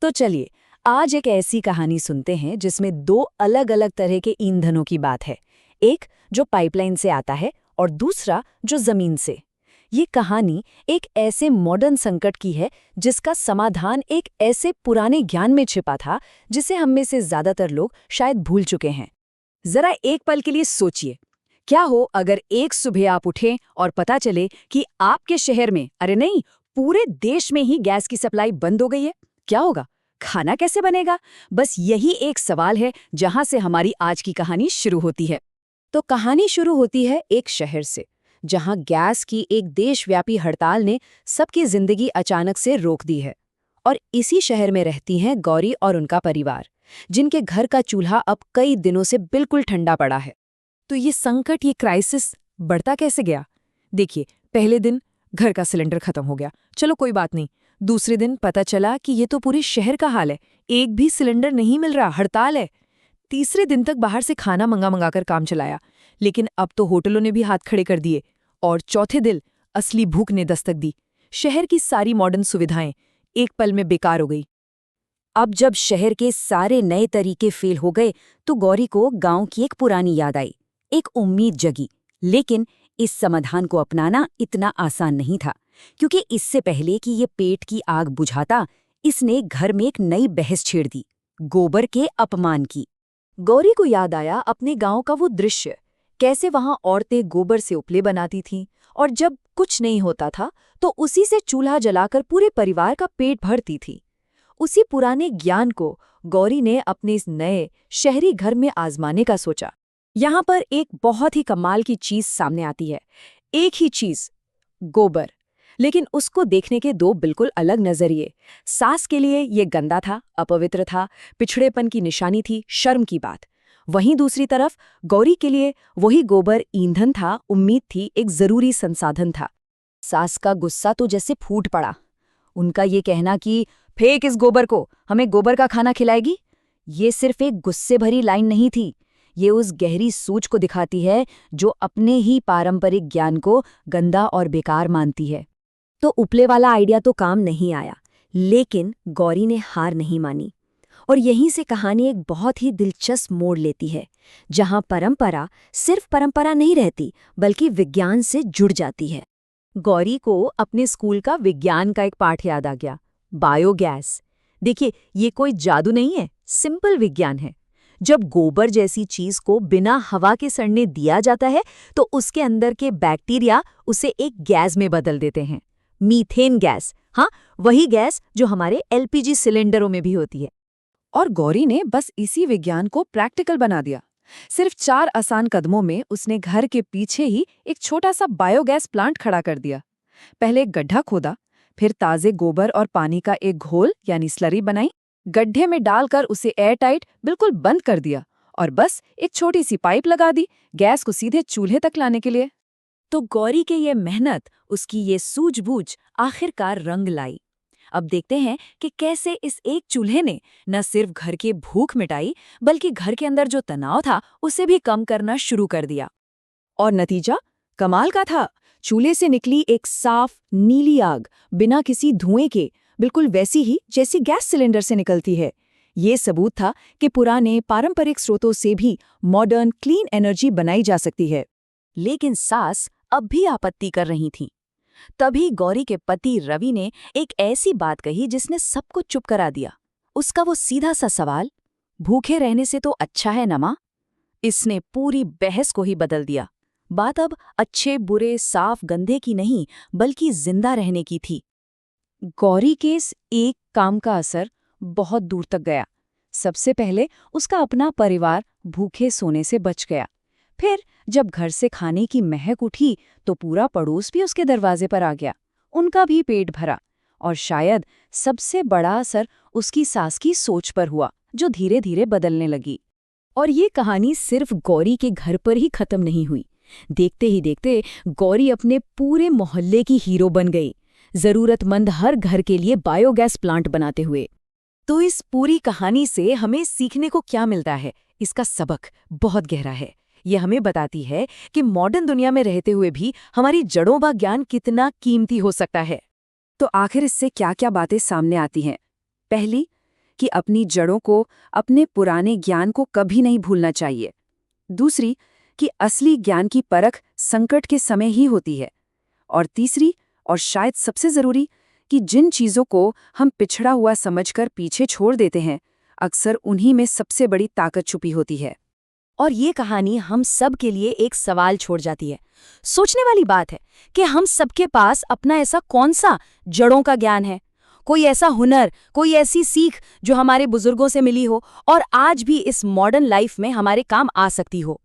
तो चलिए आज एक ऐसी कहानी सुनते हैं जिसमें दो अलग अलग तरह के ईंधनों की बात है। एक जो पाइपलाइन से आता है और दूसरा जो जमीन से। ये कहानी एक ऐसे मॉडर्न संकट की है जिसका समाधान एक ऐसे पुराने ज्ञान में छिपा था जिसे हम में से ज्यादातर लोग शायद भूल चुके हैं। जरा एक पल के लिए सोचिए, क्या हो अगर एक सुबह आप उठें और पता चले कि आपके शहर में, अरे नहीं, पूरे देश में ही गैस की सप्लाई बंद हो गई है। क्या होगा? खाना कैसे बनेगा? बस यही एक सवाल है जहां से हमारी आज की कहानी शुरू होती है। तो कहानी शुरू होती है एक शहर से, जहां गैस की एक देशव्यापी हड़ताल ने सबकी जिंदगी अचानक से रोक दी है। और इसी शहर में रहती हैं गौरी और उनका परिवार, जिनके घर का चूल्हा अब कई दिनों से बिल्कुल ठंडा पड़ा है। तो ये संकट, ये क्राइसिस बढ़ता कैसे गया? देखिए, पहले दिन घर का सिलेंडर खत्म हो गया, चलो कोई बात नहीं। दूसरे दिन पता चला कि ये तो पूरे शहर का हाल है, एक भी सिलेंडर नहीं मिल रहा, हड़ताल है। तीसरे दिन तक बाहर से खाना मंगा कर काम चलाया, लेकिन अब तो होटलों ने भी हाथ खड़े कर दिए। और चौथे दिन असली भूख ने दस्तक दी। शहर की सारी मॉडर्न सुविधाएं एक पल में बेकार हो गई। अब जब शहर के सारे नए तरीके फेल हो गए तो गौरी को गांव की एक पुरानी याद आई। एक उम्मीद जगी, लेकिन इस समाधान को अपनाना इतना आसान नहीं था, क्योंकि इससे पहले कि ये पेट की आग बुझाता, इसने घर में एक नई बहस छेड़ दी, गोबर के अपमान की। गौरी को याद आया अपने गांव का वो दृश्य, कैसे वहां औरतें गोबर से उपले बनाती थीं और जब कुछ नहीं होता था तो उसी से चूल्हा जलाकर पूरे परिवार का पेट भरती थी। उसी पुराने ज्ञान को गौरी ने अपने इस नए शहरी घर में आजमाने का सोचा। यहाँ पर एक बहुत ही कमाल की चीज सामने आती है। एक ही चीज, गोबर, लेकिन उसको देखने के दो बिल्कुल अलग नजरिए। सास के लिए ये गंदा था, अपवित्र था, पिछड़ेपन की निशानी थी, शर्म की बात। वहीं दूसरी तरफ गौरी के लिए वही गोबर ईंधन था, उम्मीद थी, एक जरूरी संसाधन था। सास का गुस्सा तो जैसे फूट पड़ा। उनका ये कहना कि फेंक इस गोबर को, हमें गोबर का खाना खिलाएगी, ये सिर्फ एक गुस्से भरी लाइन नहीं थी। ये उस गहरी सोच को दिखाती है जो अपने ही पारंपरिक ज्ञान को गंदा और बेकार मानती है। तो उपले वाला आइडिया तो काम नहीं आया, लेकिन गौरी ने हार नहीं मानी। और यहीं से कहानी एक बहुत ही दिलचस्प मोड़ लेती है, जहां परंपरा सिर्फ परंपरा नहीं रहती, बल्कि विज्ञान से जुड़ जाती है। गौरी को अपने स्कूल का विज्ञान का एक पाठ याद आ गया, बायोगैस। देखिए, ये कोई जादू नहीं है, सिंपल विज्ञान है। जब गोबर जैसी चीज को बिना हवा के सड़ने दिया जाता है तो उसके अंदर के बैक्टीरिया उसे एक गैस में बदल देते हैं, मीथेन गैस। हाँ, वही गैस जो हमारे एलपीजी सिलेंडरों में भी होती है। और गौरी ने बस इसी विज्ञान को प्रैक्टिकल बना दिया। सिर्फ 4 आसान कदमों में उसने घर के पीछे ही एक छोटा सा बायोगैस प्लांट खड़ा कर दिया। पहले एक गड्ढा खोदा, फिर ताजे गोबर और पानी का एक घोल यानी स्लरी बनाई, गड्ढे में डालकर उसे एयर टाइट बिल्कुल बंद कर दिया और बस एक छोटी सी पाइप लगा दी गैस को सीधे चूल्हे तक लाने के लिए। तो गौरी के ये मेहनत, उसकी ये सूझबूझ आखिरकार रंग लाई। अब देखते हैं कि कैसे इस एक चूल्हे ने न सिर्फ घर की भूख मिटाई, बल्कि घर के अंदर जो तनाव था उसे भी कम करना शुरू कर दिया। और नतीजा कमाल का था। चूल्हे से निकली एक साफ नीली आग, बिना किसी धुएं के, बिल्कुल वैसी ही जैसी गैस सिलेंडर से निकलती है। ये सबूत था कि पुराने पारंपरिक स्रोतों से भी मॉडर्न क्लीन एनर्जी बनाई जा सकती है। लेकिन सास अब भी आपत्ति कर रही थी। तभी गौरी के पति रवि ने एक ऐसी बात कही जिसने सबको चुप करा दिया। उसका वो सीधा सा सवाल, भूखे रहने से तो अच्छा है ना माँ? इसने पूरी बहस को ही बदल दिया। बात अब अच्छे बुरे साफ गंदे की नहीं, बल्कि जिंदा रहने की थी। गौरी के इस एक काम का असर बहुत दूर तक गया। सबसे पहले उसका अपना परिवार भूखे सोने से बच गया। फिर जब घर से खाने की महक उठी तो पूरा पड़ोस भी उसके दरवाजे पर आ गया, उनका भी पेट भरा। और शायद सबसे बड़ा असर उसकी सास की सोच पर हुआ, जो धीरे धीरे बदलने लगी। और ये कहानी सिर्फ गौरी के घर पर ही खत्म नहीं हुई। देखते ही देखते गौरी अपने पूरे मोहल्ले की हीरो बन गई, जरूरतमंद हर घर के लिए बायोगैस प्लांट बनाते हुए। तो इस पूरी कहानी से हमें सीखने को क्या मिलता है? इसका सबक बहुत गहरा है। ये हमें बताती है कि मॉडर्न दुनिया में रहते हुए भी हमारी जड़ों का ज्ञान कितना कीमती हो सकता है। तो आखिर इससे क्या क्या बातें सामने आती हैं? पहली, कि अपनी जड़ों को, अपने पुराने ज्ञान को कभी नहीं भूलना चाहिए। दूसरी, कि असली ज्ञान की परख संकट के समय ही होती है। और तीसरी, और शायद सबसे ज़रूरी, कि जिन चीज़ों को हम पिछड़ा हुआ समझकर पीछे छोड़ देते हैं, अक्सर उन्हीं में सबसे बड़ी ताकत छुपी होती है। और ये कहानी हम सब के लिए एक सवाल छोड़ जाती है। सोचने वाली बात है कि हम सबके पास अपना ऐसा कौन सा जड़ों का ज्ञान है, कोई ऐसा हुनर, कोई ऐसी सीख जो हमारे बुजुर्गों से मिली हो और आज भी इस मॉडर्न लाइफ में हमारे काम आ सकती हो।